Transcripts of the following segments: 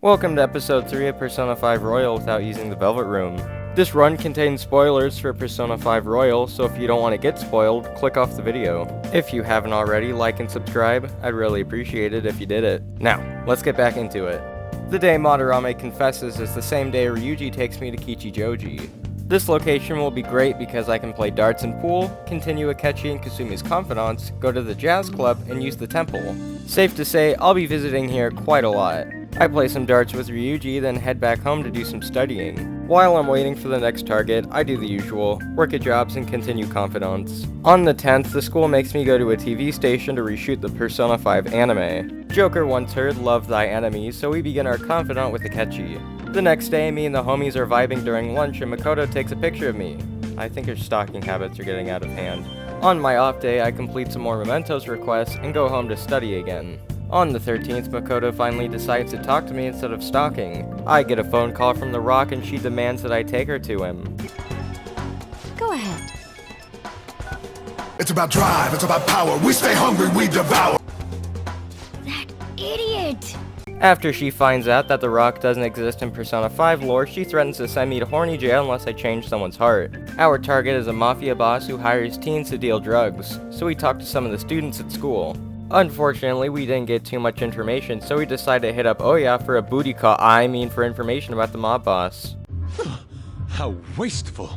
Welcome to episode 3 of Persona 5 Royal without using the Velvet Room. This run contains spoilers for Persona 5 Royal, so if you don't want to get spoiled, click off the video. If you haven't already, like and subscribe. I'd really appreciate it if you did it. Now, let's get back into it. The day Madarame confesses is the same day Ryuji takes me to Kichijoji. This location will be great because I can play darts and pool, continue Akechi and Kasumi's confidants, go to the jazz club, and use the temple. Safe to say, I'll be visiting here quite a lot. I play some darts with Ryuji, then head back home to do some studying. While I'm waiting for the next target, I do the usual, work at jobs and continue confidants. On the 10th, the school makes me go to a TV station to reshoot the Persona 5 anime. Joker once heard, "Love thy enemies," so we begin our confidant with Akechi. The next day, me and the homies are vibing during lunch and Makoto takes a picture of me. I think her stalking habits are getting out of hand. On my off day, I complete some more mementos requests and go home to study again. On the 13th, Makoto finally decides to talk to me instead of stalking. I get a phone call from The Rock and she demands that I take her to him. Go ahead. It's about drive, it's about power. We stay hungry, we devour. That idiot! After she finds out that The Rock doesn't exist in Persona 5 lore, she threatens to send me to horny jail unless I change someone's heart. Our target is a mafia boss who hires teens to deal drugs, so we talk to some of the students at school. Unfortunately, we didn't get too much information, so we decided to hit up Oya for a booty call, for information about the mob boss. How wasteful.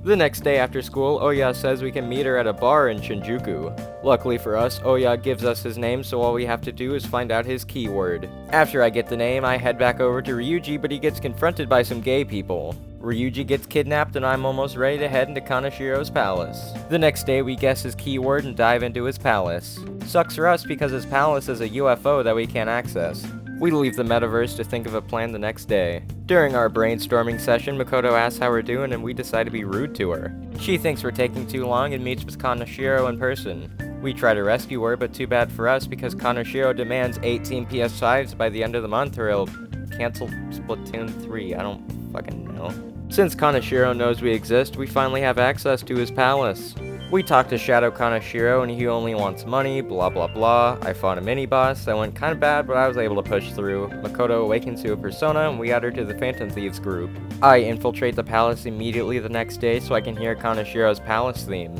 The next day after school, Oya says we can meet her at a bar in Shinjuku. Luckily for us, Oya gives us his name, so all we have to do is find out his keyword. After I get the name, I head back over to Ryuji, but he gets confronted by some gay people. Ryuji gets kidnapped and I'm almost ready to head into Kanashiro's palace. The next day we guess his keyword and dive into his palace. Sucks for us because his palace is a UFO that we can't access. We leave the metaverse to think of a plan the next day. During our brainstorming session, Makoto asks how we're doing and we decide to be rude to her. She thinks we're taking too long and meets with Kanashiro in person. We try to rescue her, but too bad for us because Kanashiro demands 18 PS5s by the end of the month or he'll cancel Splatoon 3, I don't fucking know. Since Kanashiro knows we exist, we finally have access to his palace. We talk to Shadow Kanashiro and he only wants money, blah blah blah. I fought a mini-boss that went kinda bad, but I was able to push through. Makoto awakens to a persona and we add her to the Phantom Thieves group. I infiltrate the palace immediately the next day so I can hear Kanashiro's palace theme.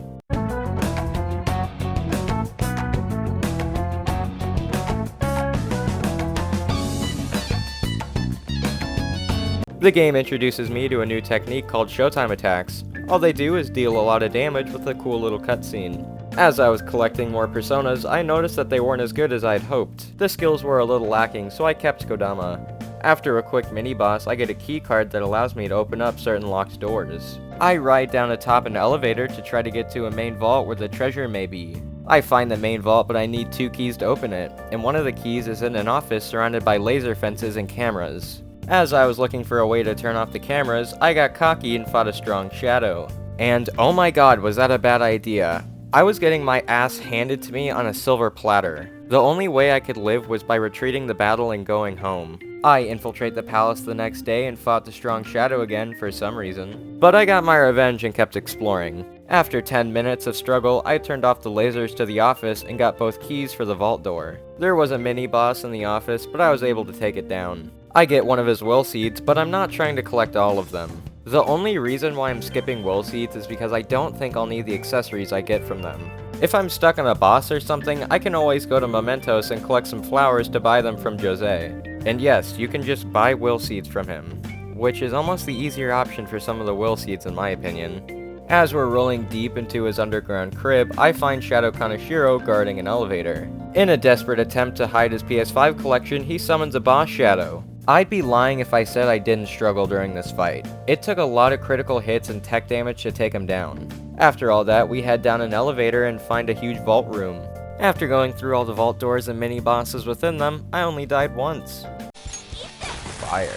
The game introduces me to a new technique called Showtime attacks. All they do is deal a lot of damage with a cool little cutscene. As I was collecting more personas, I noticed that they weren't as good as I'd hoped. The skills were a little lacking, so I kept Kodama. After a quick mini-boss, I get a key card that allows me to open up certain locked doors. I ride down atop an elevator to try to get to a main vault where the treasure may be. I find the main vault, but I need 2 keys to open it, and one of the keys is in an office surrounded by laser fences and cameras. As I was looking for a way to turn off the cameras, I got cocky and fought a strong shadow. And oh my god, was that a bad idea. I was getting my ass handed to me on a silver platter. The only way I could live was by retreating the battle and going home. I infiltrate the palace the next day and fought the strong shadow again for some reason. But I got my revenge and kept exploring. After 10 minutes of struggle, I turned off the lasers to the office and got both keys for the vault door. There was a mini-boss in the office, but I was able to take it down. I get one of his will seeds, but I'm not trying to collect all of them. The only reason why I'm skipping will seeds is because I don't think I'll need the accessories I get from them. If I'm stuck on a boss or something, I can always go to Mementos and collect some flowers to buy them from Jose. And yes, you can just buy will seeds from him, which is almost the easier option for some of the will seeds in my opinion. As we're rolling deep into his underground crib, I find Shadow Kanashiro guarding an elevator. In a desperate attempt to hide his PS5 collection, he summons a boss shadow. I'd be lying if I said I didn't struggle during this fight. It took a lot of critical hits and tech damage to take him down. After all that, we head down an elevator and find a huge vault room. After going through all the vault doors and mini bosses within them, I only died once. Fire.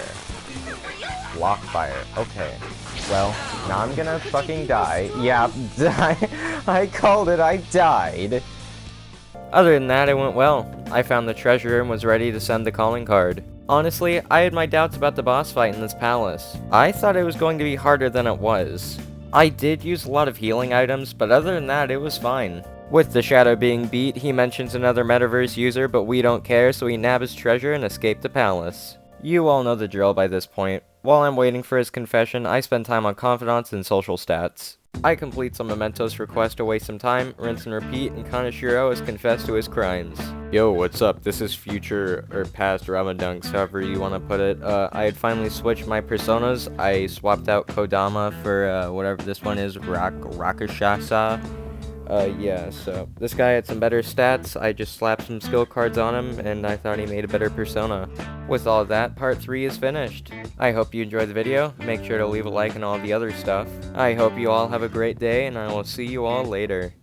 Block fire. Okay. Well, now I'm gonna fucking die. Yeah, I called it, I died. Other than that, it went well. I found the treasure and was ready to send the calling card. Honestly, I had my doubts about the boss fight in this palace. I thought it was going to be harder than it was. I did use a lot of healing items, but other than that, it was fine. With the shadow being beat, he mentions another metaverse user, but we don't care, so we nab his treasure and escape the palace. You all know the drill by this point. While I'm waiting for his confession, I spend time on confidants and social stats. I complete some Mementos request to waste some time, rinse and repeat, and Kaneshiro has confessed to his crimes. Yo, what's up? This is future, or past Ramadunks, however you want to put it. I had finally switched my personas. I swapped out Kodama for, whatever this one is, Rakashasa. Yeah, so this guy had some better stats. I just slapped some skill cards on him, and I thought he made a better persona. With all of that, part 3 is finished. I hope you enjoyed the video. Make sure to leave a like and all the other stuff. I hope you all have a great day, and I will see you all later.